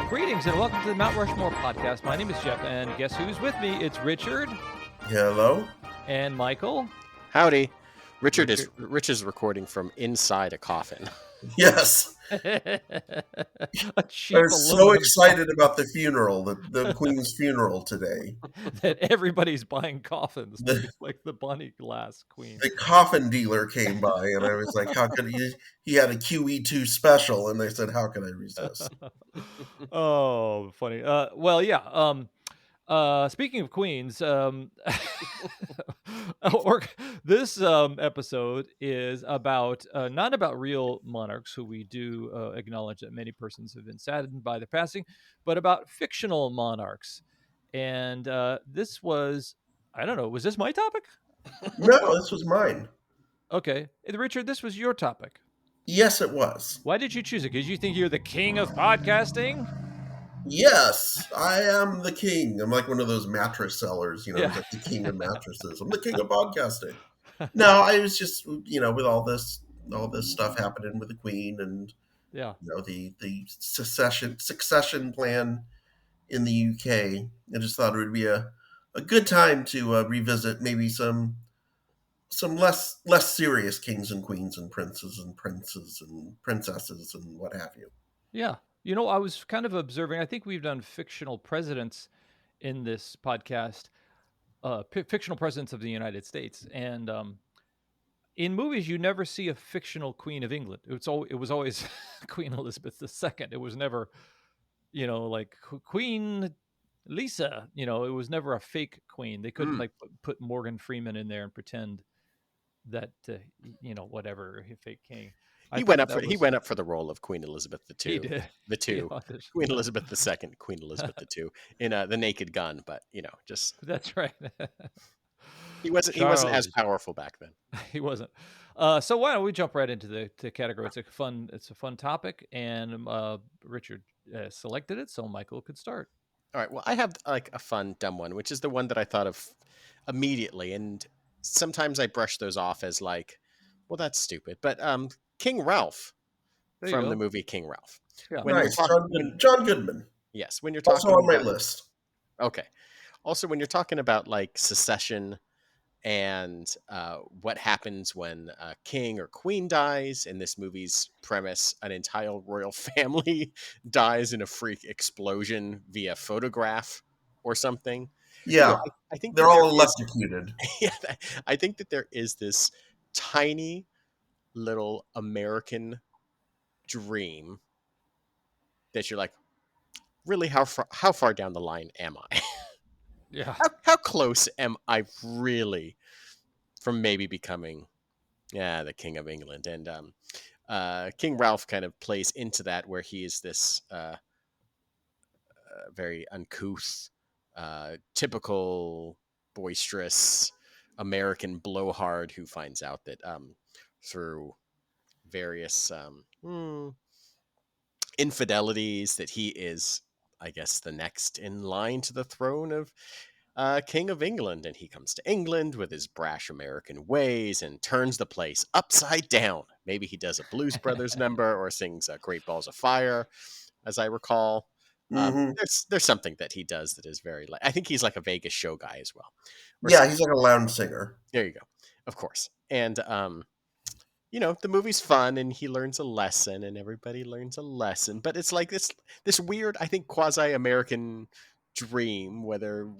Greetings and welcome to the Mount Rushmore podcast. My name is Jeff, and guess who's with me? It's Richard Hello. and Michael. Howdy. Richard is recording from inside a coffin. Yes. A cheap I was so aluminum excited about the funeral, the Queen's funeral today. that everybody's buying coffins, like the Bonnie Glass Queen. The coffin dealer came by, and I was like, how could he had a QE2 special, and they said, how can I resist? Oh, funny. Well, yeah. Speaking of queens, this episode is about not about real monarchs, who we do acknowledge that many persons have been saddened by their passing, but about fictional monarchs. And this was, I don't know, was this my topic? No, this was mine. Okay, Richard, this was your topic. Yes, it was. Why did you choose it? Because you think you're the king of podcasting? Yes, I am the king. I'm like one of those mattress sellers, Yeah. like the king of mattresses. I'm the king of podcasting. No, I was just, with all this stuff happening with the Queen and Yeah. the succession plan in the UK. I just thought it would be a good time to revisit maybe some less serious kings and queens and princes and princesses and what have you. Yeah. I was kind of observing, I think we've done fictional presidents in this podcast, fictional presidents of the United States. And in movies, you never see a fictional Queen of England. It was always Queen Elizabeth II. It was never, like Queen Lisa. It was never a fake queen. They couldn't like put Morgan Freeman in there and pretend that, whatever, fake king. He went up for the role of Queen Elizabeth II. He did. The two. Queen Elizabeth II, Queen Elizabeth II in The Naked Gun, but just that's right. He wasn't as powerful back then. He wasn't. So why don't we jump right into the category? It's a fun topic, and Richard selected it, so Michael could start. All right. Well, I have like a fun dumb one, which is the one that I thought of immediately, and sometimes I brush those off as like, well, that's stupid. But King Ralph from the movie King Ralph. Yeah. Nice, John Goodman. Yes, when you're talking also on my list. Okay. Also, when you're talking about like secession and what happens when a king or queen dies, in this movie's premise, an entire royal family dies in a freak explosion via photograph or something. Yeah, I think they're all electrocuted. Yeah, I think that there is this tiny little American dream that you're like, really, how far down the line am I? Yeah. How close am I really from maybe becoming the King of England? And King Ralph kind of plays into that, where he is this very uncouth, typical boisterous American blowhard who finds out that through various infidelities that he is, I guess, the next in line to the throne of King of England. And he comes to England with his brash American ways and turns the place upside down. Maybe he does a Blues Brothers number or sings Great Balls of Fire, as I recall. There's something that he does that is very I think he's like a Vegas show guy as well. He's like a lounge singer. There you go. Of course. And the movie's fun, and he learns a lesson, and everybody learns a lesson. But it's like this weird, I think, quasi-American dream, whether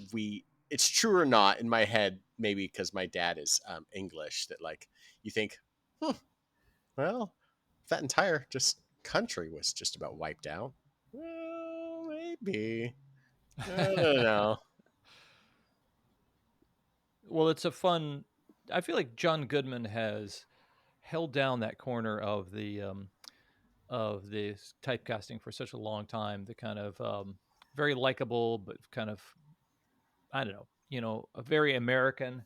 it's true or not in my head, maybe because my dad is English, that like you think, well, if that entire just country was just about wiped out, well, maybe. I don't know. Well, I feel like John Goodman has held down that corner of the typecasting for such a long time. The kind of very likable, but kind of, I don't know, a very American,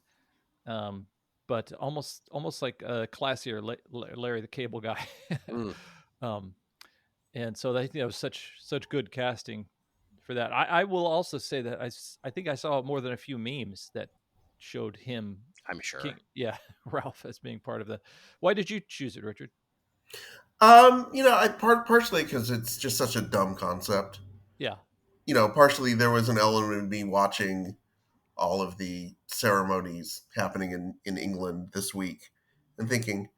but almost like a classier Larry the Cable Guy. And so I think that was such good casting for that. I will also say that I think I saw more than a few memes that showed him. I'm sure. Ralph as being part of the. Why did you choose it, Richard? I partially because it's just such a dumb concept. Yeah. Partially there was an element of me watching all of the ceremonies happening in England this week and thinking,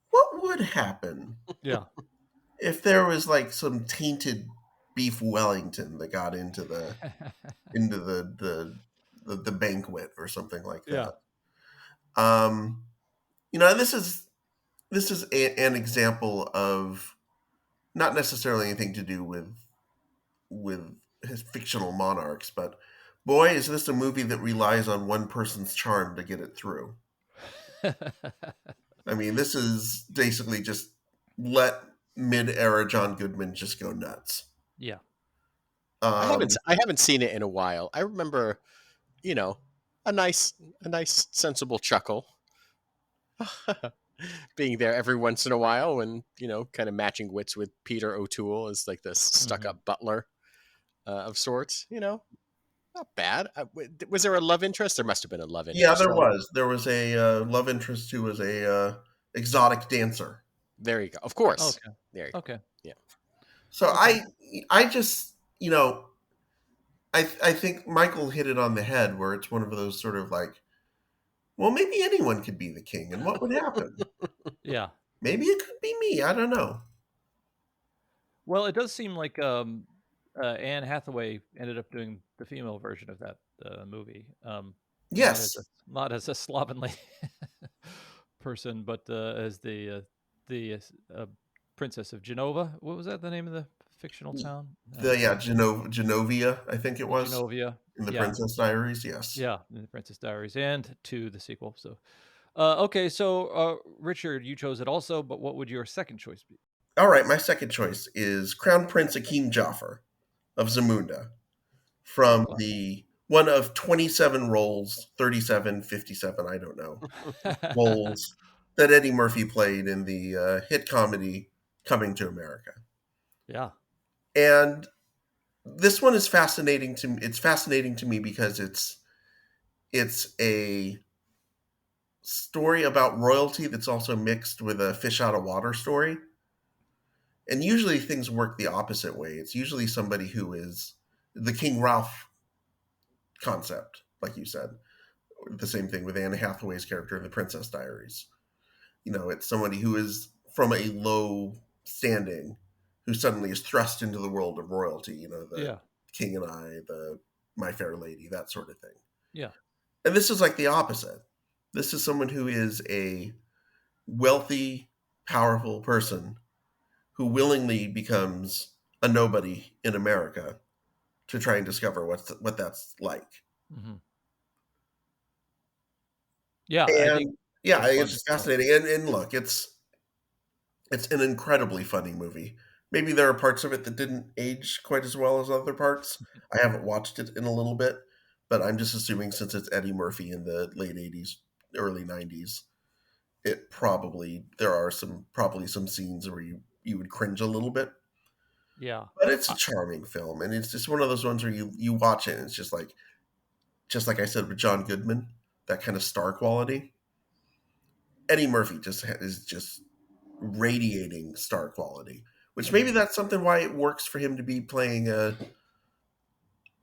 what would happen Yeah. if there was like some tainted beef Wellington that got into the banquet or something like Yeah. that. Um, and this is an example of not necessarily anything to do with his fictional monarchs, but boy, is this a movie that relies on one person's charm to get it through. I mean, this is basically just let mid-era John Goodman just go nuts. Yeah. Um, I haven't seen it in a while. I remember, you know, a nice sensible chuckle being there every once in a while when, kind of matching wits with Peter O'Toole as like this Mhm. stuck-up butler of sorts, not bad. Was there a love interest? There must have been a love yeah, interest, there right? was there was a love interest who was a exotic dancer. There you go. Of course. Okay. There you go. Okay. Yeah. So Okay. I just I think Michael hit it on the head where it's one of those sort of like, well, maybe anyone could be the king, and what would happen? Yeah. Maybe it could be me. I don't know. Well, it does seem like Anne Hathaway ended up doing the female version of that movie. Not as a Yes, slovenly person, but as the princess of Genova. What was that? The name of the fictional town? the yeah Genovia, I think it was Genovia. in the Yeah. Princess Diaries. Yes. Yeah, in the Princess Diaries, and to the sequel. So, okay, so Richard, you chose it also, but what would your second choice be? All right, my second choice is Crown Prince Akeem Jafar of Zamunda Oh, from classic. the one of 27 roles, 37, 57, I don't know, roles that Eddie Murphy played in the hit comedy Coming to America. Yeah. And this one is fascinating to me. It's fascinating to me because it's a story about royalty that's also mixed with a fish out of water story. And usually things work the opposite way. It's usually somebody who is the King Ralph concept, like you said. The same thing with Anne Hathaway's character in The Princess Diaries. It's somebody who is from a low standing who suddenly is thrust into the world of royalty, the Yeah. King and I, the My Fair Lady, that sort of thing. Yeah. And this is like the opposite. This is someone who is a wealthy, powerful person who willingly becomes a nobody in America to try and discover what that's like. Hmm. Yeah, I think And yeah, it's it's fun. just Yeah. fascinating. And look, it's an incredibly funny movie. Maybe there are parts of it that didn't age quite as well as other parts. I haven't watched it in a little bit, but I'm just assuming since it's Eddie Murphy in the late 80s, early 90s, it probably there are probably some scenes where you would cringe a little bit. Yeah. But it's a I, charming film, and it's just one of those ones where you watch it and it's just like I said with John Goodman, that kind of star quality. Eddie Murphy is just radiating star quality, which maybe mhm. that's something why it works for him to be playing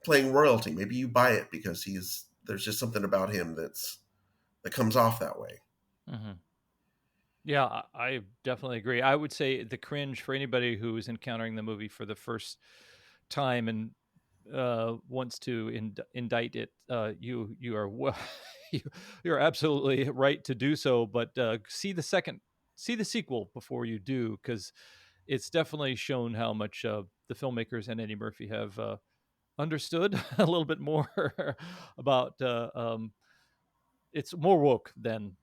royalty. Maybe you buy it because there's just something about him that comes off that way. Mhm. Yeah, I definitely agree. I would say the cringe for anybody who is encountering the movie for the first time and wants to indict it. You are you you're absolutely right to do so. But see the sequel before you do, because it's definitely shown how much the filmmakers and Eddie Murphy have understood a little bit more about it's more woke than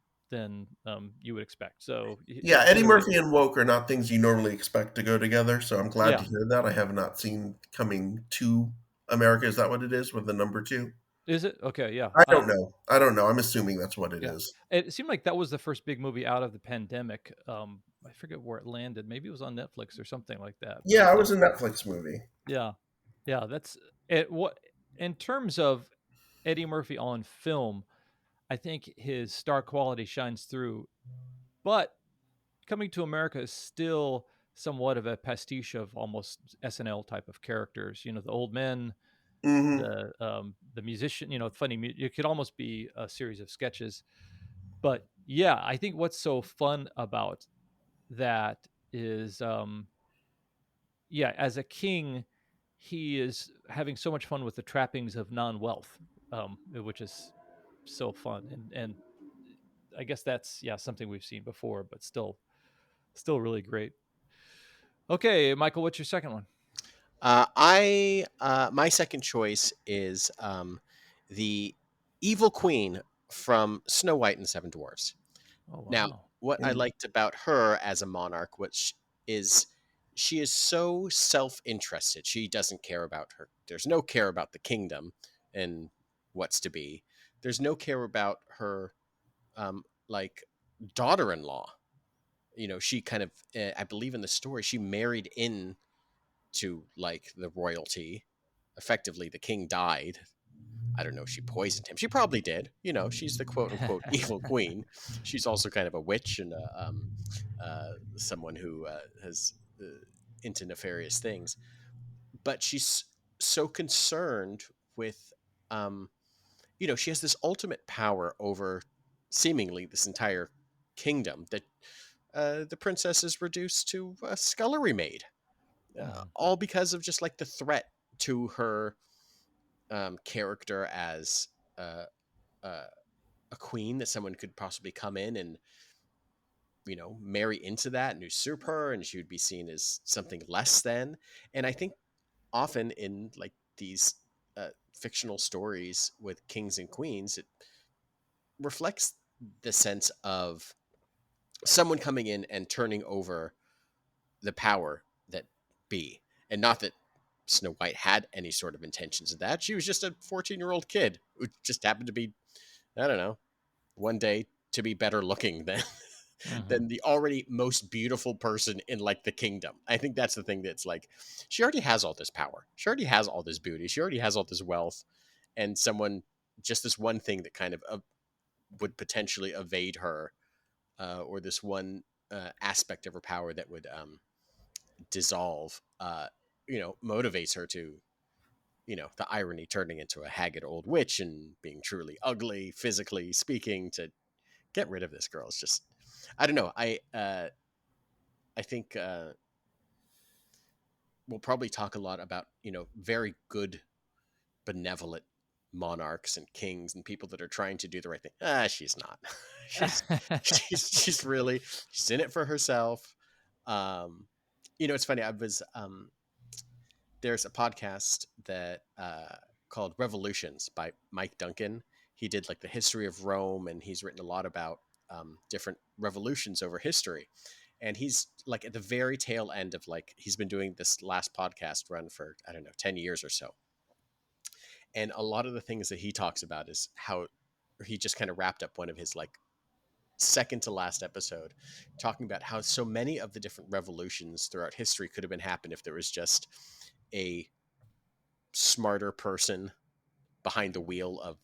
you would expect. So Yeah, Eddie clearly, Murphy and woke are not things you normally expect to go together, so I'm glad to yeah. hear that. I have not seen Coming to America. Is that what it is with the number two? Is it okay? Yeah, I don't know. I don't know. I'm assuming that's what it yeah. is. It seemed like that was the first big movie out of the pandemic. I forget where it landed. Maybe it was on Netflix or something like that. But Yeah, it was a Netflix movie. yeah, yeah. That's it. What in terms of Eddie Murphy on film, I think his star quality shines through. But Coming to America is still somewhat of a pastiche of almost SNL type of characters. You know, the old men, Hmm. the musician. You know, it could almost be a series of sketches. But yeah, I think what's so fun about that is, yeah, as a king, he is having so much fun with the trappings of non-wealth, which is so fun, and I guess that's, yeah, something we've seen before, but still really great. Okay, Michael, what's your second one? I My second choice is the evil queen from Snow White and the Seven Dwarfs. Oh Now, wow. what I Yeah. liked about her as a monarch, which is she is so self-interested. She doesn't care about her. There's no care about the kingdom and what's to be. There's no care about her, like daughter-in-law. You know, she kind of, I believe in the story, she married in to like the royalty. Effectively, the king died. I don't know, she poisoned him. She probably did. You know, she's the quote unquote evil queen. She's also kind of a witch and someone who has into nefarious things. But she's so concerned with, um, she has this ultimate power over seemingly this entire kingdom that the princess is reduced to a scullery maid, Mhm. all because of just like the threat to her character as uh, uh, a queen, that someone could possibly come in and marry into that and usurp her, and she would be seen as something less than. And I think often in like these fictional stories with kings and queens, it reflects the sense of someone coming in and turning over the power that be. And not that Snow White had any sort of intentions of that. She was just a 14-year-old kid who just happened to be, I don't know, one day to be better looking than Mhm. than the already most beautiful person in like the kingdom. I think that's the thing, that's like she already has all this power. She already has all this beauty. She already has all this wealth, and someone, just this one thing that kind of would potentially evade her, or this one aspect of her power that would dissolve, motivates her to, the irony, turning into a haggard old witch and being truly ugly, physically speaking, to get rid of this girl. It's just, I don't know. I think we'll probably talk a lot about, very good, benevolent monarchs and kings and people that are trying to do the right thing. She's not. she's she's really, she's in it for herself. Um, it's funny. I was There's a podcast that called Revolutions by Mike Duncan. He did like the history of Rome, and he's written a lot about different revolutions over history. And he's like at the very tail end of, like, he's been doing this last podcast run for, I don't know, 10 years or so. And a lot of the things that he talks about is how he just kind of wrapped up one of his like second to last episode talking about how so many of the different revolutions throughout history could have been happened if there was just a smarter person behind the wheel of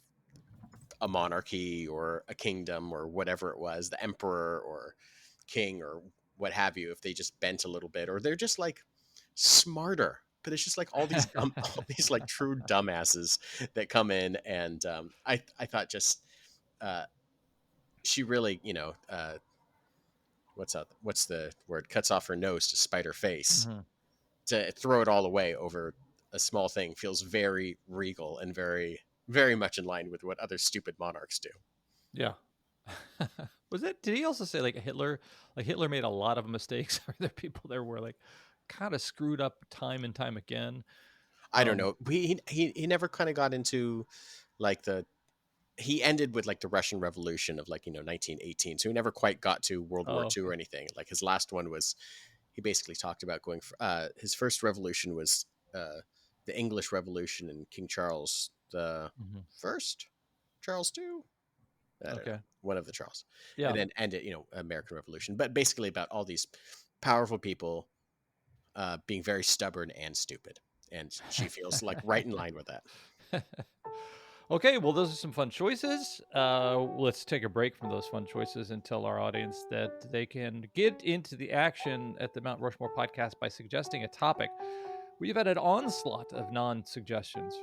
a monarchy or a kingdom or whatever it was, the emperor or king or what have you, if they just bent a little bit, or they're just like smarter. But it's just like all these dumb, all these like true dumbasses that come in, and I thought just uh, she really, what's the word, cuts off her nose to spite her face, Mhm. to throw it all away over a small thing feels very regal and very, very much in line with what other stupid monarchs do. Yeah. Was that, did he also say like Hitler, like Hitler made a lot of mistakes? Are there people there were like kind of screwed up time and time again? I don't Um, know. He never kind of got into like the, he ended with like the Russian Revolution of like, 1918. So he never quite got to World War oh, II or okay. anything. Like his last one was, he basically talked about going for, his first revolution was the English Revolution and King Charles the Mhm. first, Charles II, I don't know, Okay. one of the Charles, and Yeah. then ended, American Revolution. But basically about all these powerful people being very stubborn and stupid, and she feels like right in line with that. Okay, well, those are some fun choices. Let's take a break from those fun choices and tell our audience that they can get into the action at the Mount Rushmore podcast by suggesting a topic. We've had an onslaught of non-suggestions.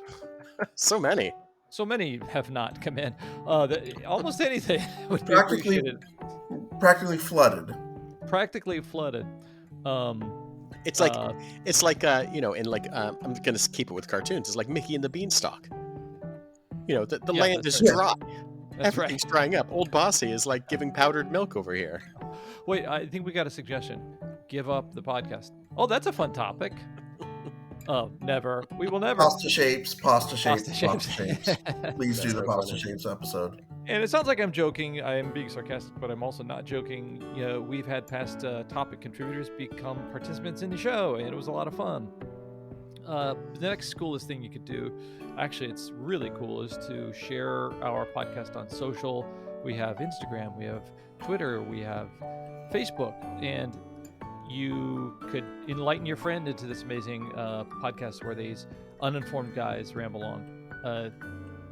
So many. So many have not come in. Almost anything would be Practically, appreciated. practically flooded. Practically flooded. Um, It's like uh, in like I'm gonna keep it with cartoons. It's like Mickey and the Beanstalk. The yeah, land that's is right. dry. That's right. Everything's drying up. Old Bossy is like giving powdered milk over here. Wait, I think we got a suggestion. Give up the podcast. Oh, that's a fun topic. Oh, never. We will never. Pasta shapes, pasta shapes, Pasta pasta shapes. shapes. Please do That's the so pasta funny. shapes episode. And it sounds like I'm joking. I am being sarcastic, but I'm also not joking. We've had past topic contributors become participants in the show, and it was a lot of fun. The next coolest thing you could do, actually, it's really cool, is to share our podcast on social. We have Instagram, we have Twitter, we have Facebook, and you could enlighten your friend into this amazing podcast where these uninformed guys ramble on.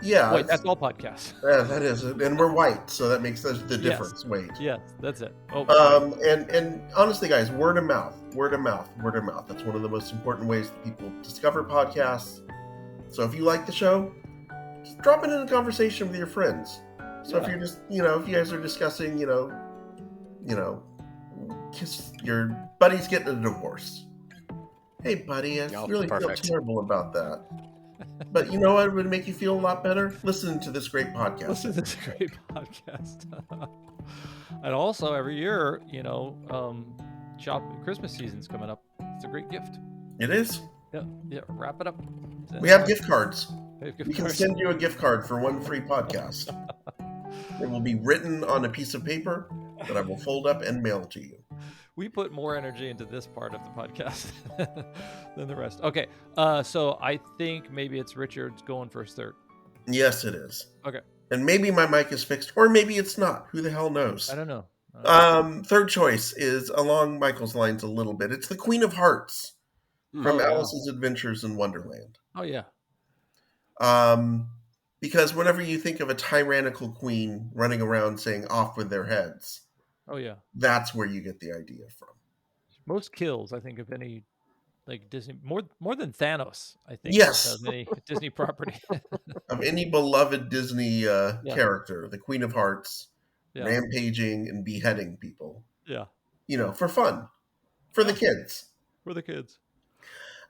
Yeah, Wait, that's all podcasts. yeah, that is it. And we're white, so that makes the Yes. difference. Wait. Yes, that's it. Oh, And honestly, guys, word of mouth, word of mouth, word of mouth. That's one of the most important ways that people discover podcasts. So if you like the show, just drop it in a conversation with your friends. So if Yeah. you're just, if you guys are discussing, your buddy's getting a divorce. Hey, buddy, I Oh, really perfect. feel terrible about that. But you know what would make you feel a lot better? Listen to this great podcast. Listen to this great podcast. And also, every year, Christmas season's coming up. It's a great gift. It is. Yeah, wrap it up. We have gift cards. We have gift We can cards. send you a gift card for one free podcast. It will be written on a piece of paper that I will fold up and mail to you. We put more energy into this part of the podcast than the rest. Okay, so I think maybe it's Richard's going first third. Yes, it is. Okay. And maybe my mic is fixed, or maybe it's not. Who the hell knows? I don't know. Third choice is along Michael's lines a little bit. It's the Queen of Hearts from Oh, yeah. Alice's Adventures in Wonderland. Oh, yeah. Because whenever you think of a tyrannical queen running around saying "off with their heads," Oh, yeah. that's where you get the idea from. Most kills, I think, of any like Disney, more than Thanos, I think. Yes. Of any Disney property. Of any beloved Disney character, the Queen of Hearts, Yeah. rampaging and beheading people. Yeah. For fun, for the kids. For the kids.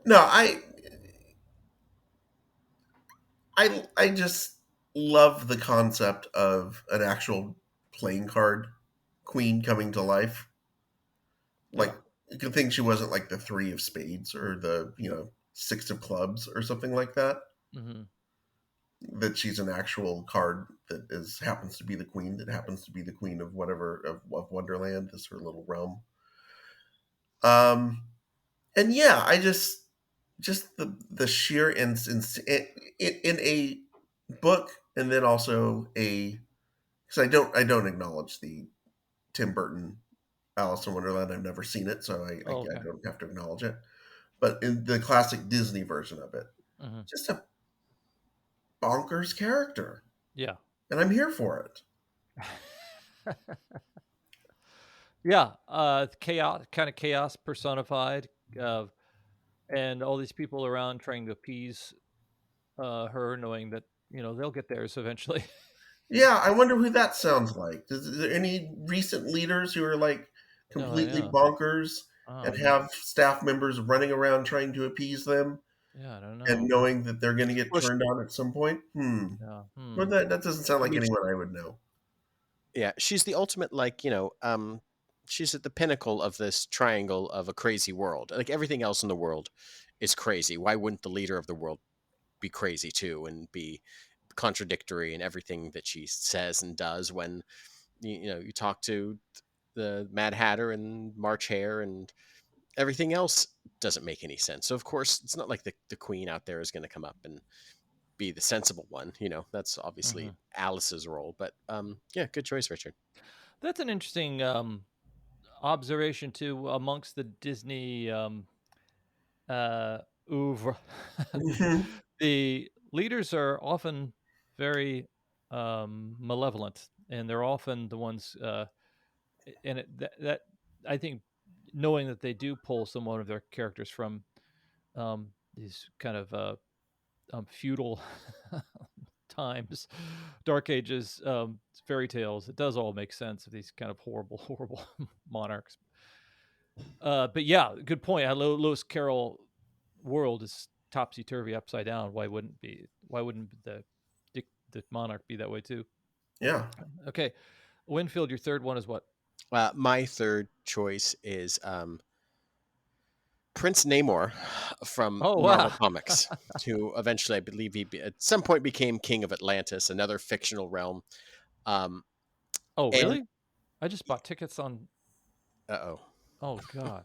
No, I just love the concept of an actual playing card queen coming to life. Like, you can think she wasn't like the 3 of spades or the 6 of clubs or something like that. Mm-hmm. That she's an actual card that happens to be the queen, that happens to be the queen of whatever of Wonderland, is her little realm. And yeah, I just the sheer in a book, and then also because I don't acknowledge the Tim Burton Alice in Wonderland. I've never seen it, so I don't have to acknowledge it. But in the classic Disney version of it, just a bonkers character. Yeah. And I'm here for it. Yeah. Chaos personified. And all these people around trying to appease her, knowing that, they'll get theirs eventually. Yeah, I wonder who that sounds like. Is there any recent leaders who are like completely bonkers and have staff members running around trying to appease them? Yeah, I don't know. And knowing that they're going to get turned on at some point? Yeah. Well, that doesn't sound like anyone I would know. Yeah, she's the ultimate, she's at the pinnacle of this triangle of a crazy world. Like, everything else in the world is crazy. Why wouldn't the leader of the world be crazy too and be contradictory in everything that she says and does? When you talk to the Mad Hatter and March Hare, and everything else doesn't make any sense. So of course it's not like the queen out there is going to come up and be the sensible one. That's obviously Alice's role. But yeah, good choice, Richard. That's an interesting observation too amongst the Disney oeuvre. The leaders are often very malevolent, and they're often the ones. And that I think, knowing that they do pull some one of their characters from these kind of feudal times, dark ages, fairy tales, it does all make sense of these kind of horrible, horrible monarchs. But yeah, good point. Lewis Carroll world is topsy turvy, upside down. Why wouldn't the monarch be that way too? Yeah. Okay, Winfield, your third one is what? My third choice is Prince Namor from Oh Marvel wow. Comics, who eventually, I believe, at some point became King of Atlantis, another fictional realm. Um, Oh and really? I just bought tickets on. oh, Oh god.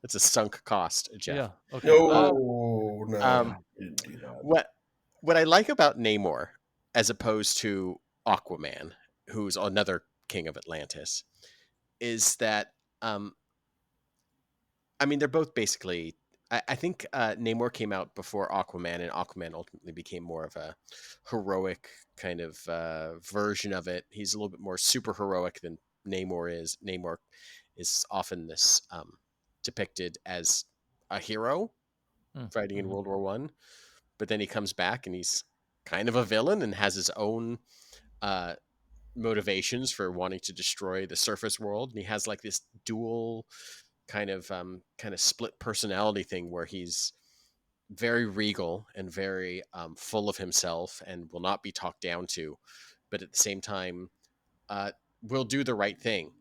it's a sunk cost, Jeff. Yeah. Okay. No, no, Um, you didn't do that. what what I like about Namor, as opposed to Aquaman, who's another King of Atlantis, is that I mean, they're both basically. I think Namor came out before Aquaman, and Aquaman ultimately became more of a heroic kind of version of it. He's a little bit more super heroic than Namor is. Namor is often this depicted as a hero fighting in Mm-hmm. World War One, but then he comes back and he's kind of a villain and has his own uh, motivations for wanting to destroy the surface world. And he has like this dual kind of split personality thing where he's very regal and very full of himself and will not be talked down to, but at the same time will do the right thing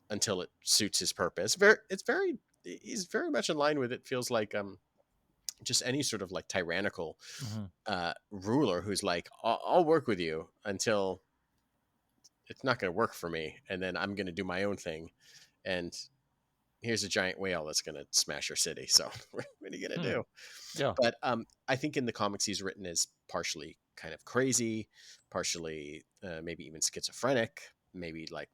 until it suits his purpose. He's very much in line with it. Feels like just any sort of like tyrannical Mm-hmm. ruler who's like, I'll work with you until it's not going to work for me, and then I'm going to do my own thing, and here's a giant whale that's going to smash your city. So what are you going to Hmm. do? Yeah. But I think in the comics he's written as partially kind of crazy, partially maybe even schizophrenic, maybe like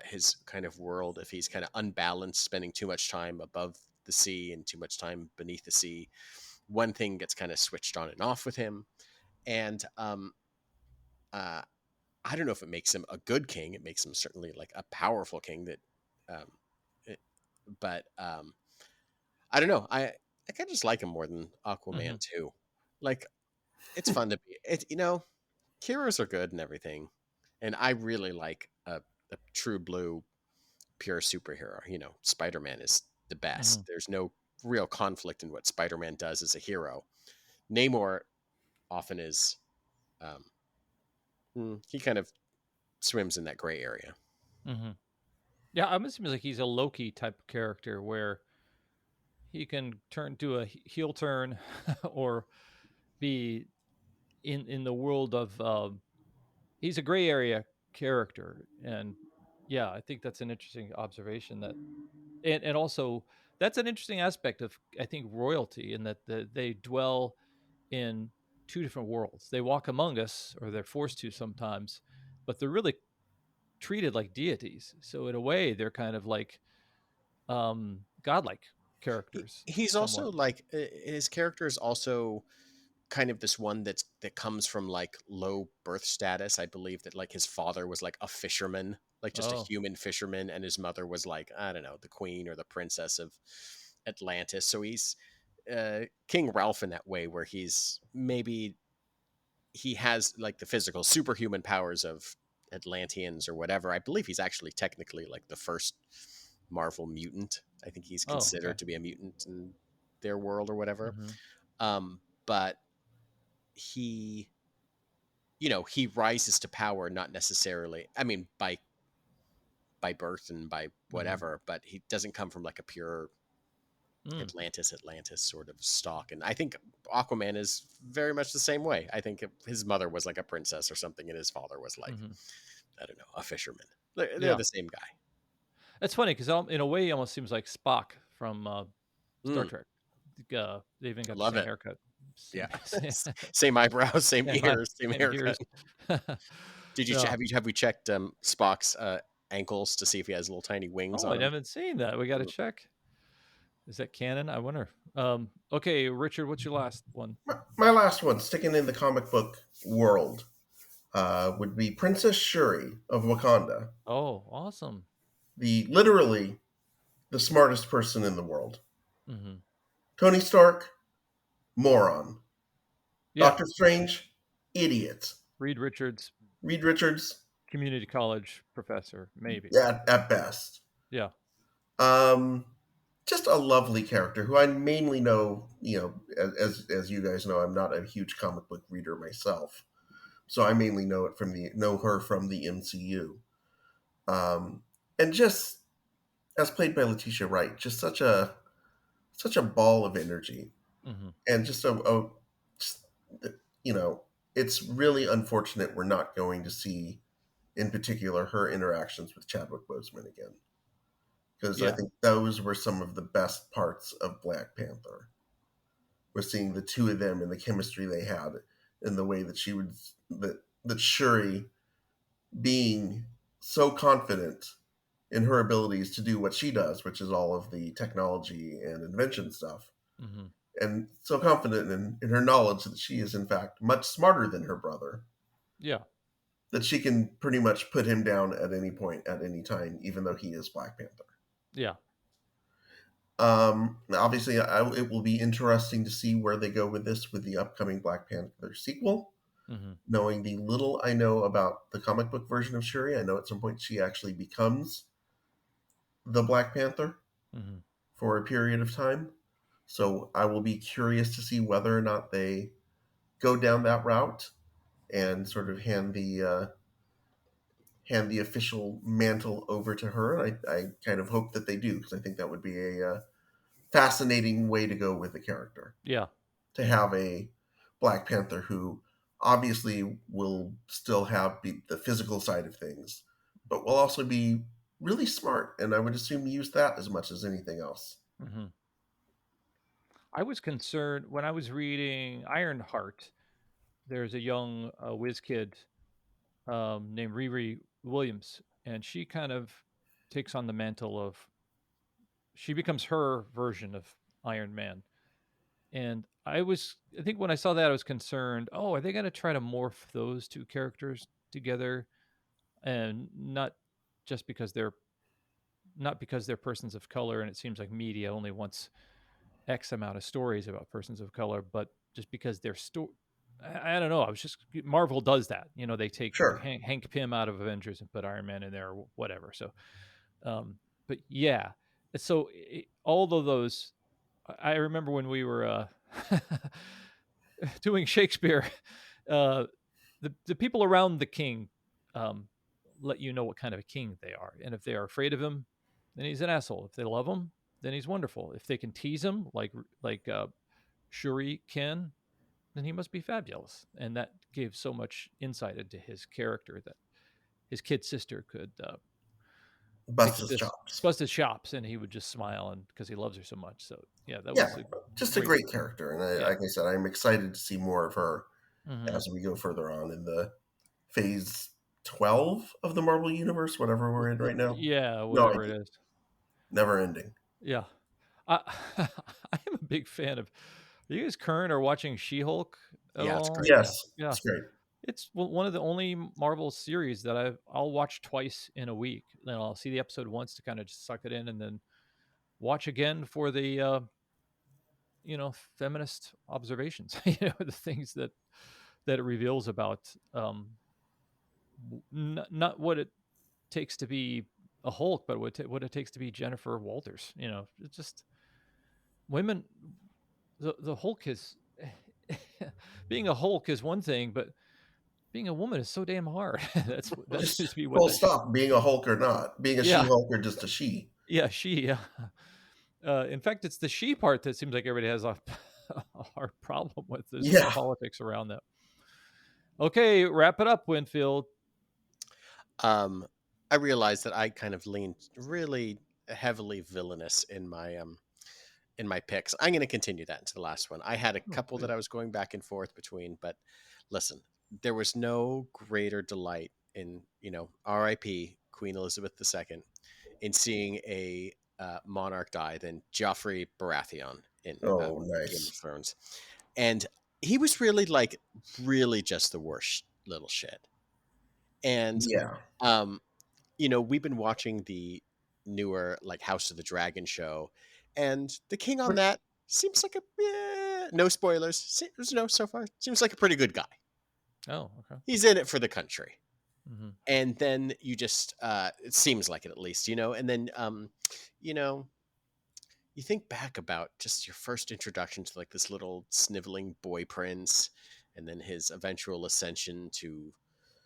his kind of world, if he's kind of unbalanced, spending too much time above the sea and too much time beneath the sea, one thing gets kind of switched on and off with him. And uh, I don't know if it makes him a good king. It makes him certainly like a powerful king that, um, it, but I don't know. I kind of just like him more than Mm-hmm. Aquaman too. Like it's fun to be. It heroes are good and everything, and I really like a true blue pure superhero. Spider Man is the Mm-hmm. best. There's no real conflict in what Spider Man does as a hero. Namor often is. Um, he kind of swims in that gray area. Mm-hmm. Yeah, I'm assuming like he's a Loki type character where he can turn to a heel turn, or be in the world of. He's a gray area character, and yeah, I think that's an interesting observation. And also that's an interesting aspect of, I think, royalty, in that they dwell in two different worlds. They walk among us, or they're forced to sometimes, but they're really treated like deities. So in a way, they're kind of like godlike characters, He's somewhat. also like his character is also kind of this one that comes from like low birth status. I believe that like his father was like a fisherman, like just a Oh, human fisherman, and his mother was like, I don't know, the queen or the princess of Atlantis. So he's King Ralph in that way, where he has like the physical superhuman powers of Atlanteans or whatever. I believe he's actually technically like the first Marvel mutant. I think he's oh, okay. considered to be a mutant in their world or whatever. Mm-hmm. But he, he rises to power not necessarily. I mean, by birth and by Mm-hmm. whatever, but he doesn't come from like a pure Mm. Atlantis sort of stock. And I think Aquaman is very much the same way. I think his mother was like a princess or something, and his father was like, Mm-hmm. I don't know, a fisherman. They're Yeah, the same guy. it's funny because in a way, he almost seems like Spock from Star Mm, Trek. They even got the love same it. haircut, Yeah, same, same, same eyebrows, same same, ears, same same haircut. ears. Did you Yeah. have we checked Spock's ankles to see if he has little tiny wings Oh, on I him? haven't seen that. We got to check. Is that canon? I wonder. Okay, Richard, what's your last one? My last one, sticking in the comic book world, would be Princess Shuri of Wakanda, Oh, awesome. the literally the smartest person in the world. Hmm. Tony Stark, moron. Yeah, Doctor Strange, idiot. Reed Richards, Reed Richards, community college professor, maybe. at best. Yeah. Um, just a lovely character who I mainly know, as you guys know, I'm not a huge comic book reader myself, so I mainly know her from the MCU. Um, and just as played by Letitia Wright, just such a ball of energy, Hmm. and just, you know, it's really unfortunate we're not going to see, in particular, her interactions with Chadwick Boseman again, because I Yeah. think those were some of the best parts of Black Panther. We're seeing the two of them and the chemistry they had, and the way that that Shuri being so confident in her abilities to do what she does, which is all of the technology and invention stuff, Hmm. and so confident in her knowledge that she is in fact much smarter than her brother, Yeah. that she can pretty much put him down at any point, at any time, even though he is Black Panther. Yeah. Obviously, it will be interesting to see where they go with this with the upcoming Black Panther sequel. Hmm. Knowing the little I know about the comic book version of Shuri, I know at some point she actually becomes the Black Panther Hmm. for a period of time. So I will be curious to see whether or not they go down that route and sort of hand the official mantle over to her. And I kind of hope that they do, because I think that would be a fascinating way to go with the character, Yeah. to have a Black Panther who obviously will still have the physical side of things, but will also be really smart, and I would assume use that as much as anything else. Hmm. I was concerned when I was reading Ironheart. There's a young whiz kid named Riri Williams, and she kind of takes on the mantle of, she becomes her version of Iron Man. And I think when I saw that, I was concerned. Oh, are they going to try to morph those two characters together, and just because they're not because they're persons of color, and it seems like media only wants X amount of stories about persons of color, but just because they're I don't know. I was just Marvel does that. They take Sure. Hank Pym out of Avengers and put Iron Man in there or whatever. So, um, but yeah. So all of those, I remember when we were doing Shakespeare, uh, the people around the king um, let you know what kind of a king they are, and if they are afraid of him, then he's an asshole. If they love him, then he's wonderful. If they can tease him, like Shuri can, then he must be fabulous. And that gave so much insight into his character that his kid sister could take Bust the his chops. bust his chops, and he would just smile, and because he loves her so much. So yeah, that Yeah, was a just a great. great character, and Yeah. like I said, I'm excited to see more of her Hmm. as we go further on in the phase 12 of the Marvel universe, whatever we're in right now. Yeah, No whatever idea. it is. Never ending. Yeah. I I am a big fan of. Are you guys current or watching She-Hulk at Yeah, it's all? great. Yes, Yeah, it's great. it's one of the only Marvel series that I'll watch twice in a week. Then I'll see the episode once to kind of just suck it in, and then watch again for the feminist observations. The things that it reveals about not what it takes to be a Hulk, but what it takes to be Jennifer Walters. It's just women. The Hulk is being a Hulk is one thing, but being a woman is so damn hard. Well, That just seems to be what full that show. stop. Being a Hulk or not, being a She Yeah, Hulk or just a she. yeah, yeah. In fact, it's the she part that seems like everybody has a hard problem with. There's so much Yeah, politics around that. Okay, wrap it up, Winfield. Um, I realized that I kind of leaned really heavily villainous in my picks. I'm going to continue that into the last one. I had a Oh, couple that good. I was going back and forth between, but listen, there was no greater delight in, R.I.P. Queen Elizabeth II, in seeing a monarch die than Joffrey Baratheon in Oh, Game of nice. Thrones, and he was really just the worst little shit. And Yeah. um, we've been watching the newer like House of the Dragon show, and the king on But that seems like no spoilers. So far seems like a pretty good guy. Oh, okay. He's in it for the country. Hmm. And then you just it seems like it at least, and then you know you think back about just your first introduction to like this little sniveling boy prince, and then his eventual ascension to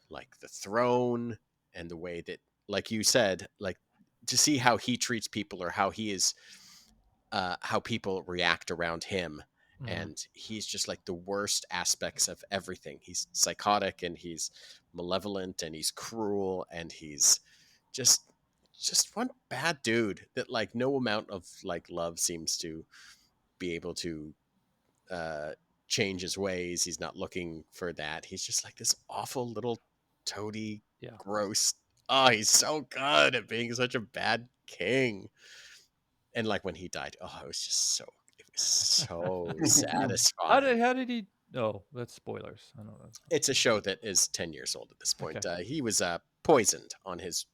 like the throne, and the way that, like you said, like to see how he treats people, or how he is how people react around him. Hmm. And he's just like the worst aspects of everything. He's psychotic, and he's malevolent, and he's cruel, and he's just one bad dude that like no amount of like love seems to be able to uh change his ways. He's not looking for that. He's just like this awful little toady, Yeah. gross. Oh, he's so good at being such a bad king. And like when he died, oh, it was so satisfying. How did he? Oh, that's spoilers. I don't know. It's a show that is 10 years old at this Okay. point. He was poisoned on his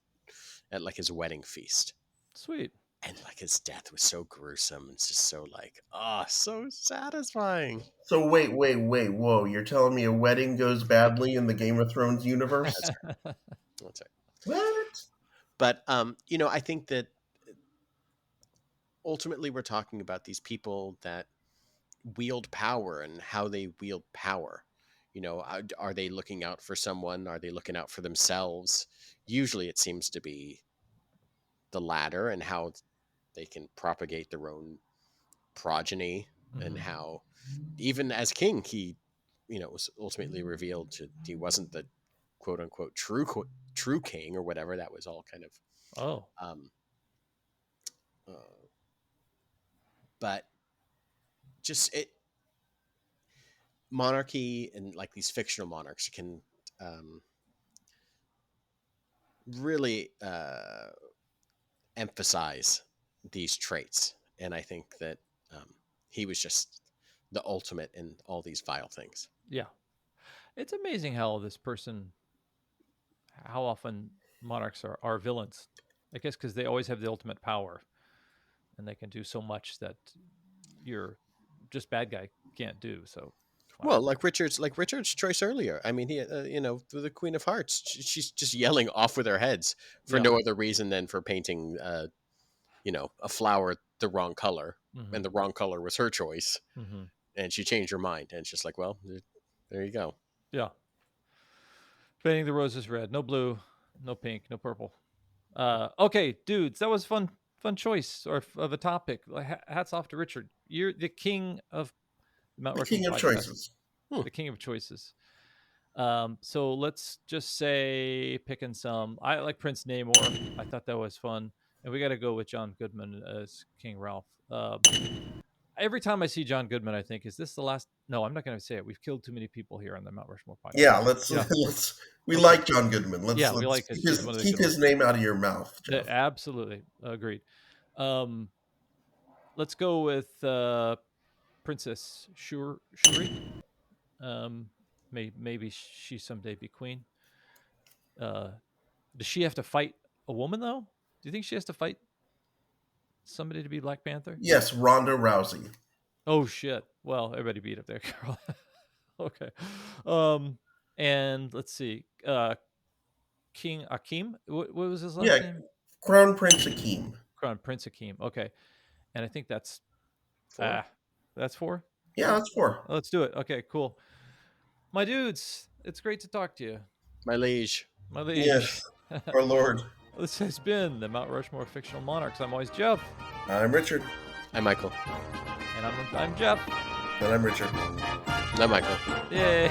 at like his wedding feast, Sweet. and like his death was so gruesome. It's just so like, oh, so satisfying. so wait, whoa! You're telling me a wedding goes badly in the Game of Thrones universe? That's right. That's right. What? But I think that ultimately we're talking about these people that wield power, and how they wield power. Are they looking out for someone? Are they looking out for themselves? Usually it seems to be the latter, and how they can propagate their own progeny, and Mhm. how even as king he was ultimately revealed to he wasn't the quote unquote true king or whatever. That was all kind of Oh, um uh, but just it monarchy, and like these fictional monarchs can um really emphasize these traits. And I think that he was just the ultimate in all these vile things. yeah. It's amazing how this person, how often monarchs are villains. I guess because they always have the ultimate power, and they can do so much that your just bad guy can't do. So, wow. Well, like Richard's choice earlier. I mean, he, the Queen of Hearts, she's just yelling off with her heads for Yeah. no other reason than for painting, a flower the wrong color, Hmm. and the wrong color was her choice, Hmm. and she changed her mind, and it's just like, well, there you go. Yeah. Painting the roses red, no blue, no pink, no purple. Okay, dudes, that was fun choice of a topic. Hats off to Richard. You're the king of the Mount The Rushmore king of podcast, choices. the king of choices. So let's just say picking some. I like Prince Namor. I thought that was fun, and we got to go with John Goodman as King Ralph. Every time I see John Goodman, I think, is this the last? No, I'm not going to say it. We've killed too many people here on the Mount Rushmore Yeah, podcast. let's Yeah. let's. We Okay. like John Goodman. Yeah, we Let's like it. He's one of the keep good his ones. name out of your mouth, Jeff. Absolutely agreed. Um, let's go with Princess Shuri. Um, maybe she someday be queen. Uh, does she have to fight a woman though? Do you think she has to fight somebody to be Black Panther? Yes, Ronda Rousey. Oh shit! Well, everybody beat up there, Carol. Okay. Um, and let's see. King Akeem. What was his last Yeah, name? Crown Prince Akeem. Crown Prince Akeem. Okay, and I think that's Four. that's four. Yeah, that's four. Let's do it. Okay, cool. My dudes, it's great to talk to you. My liege. My liege. Yes, our Lord. This has been the Mount Rushmore Fictional Monarchs. I'm always Jeff. I'm Richard. I'm Michael. And I'm Jeff. And I'm Richard. I'm Michael. Yay.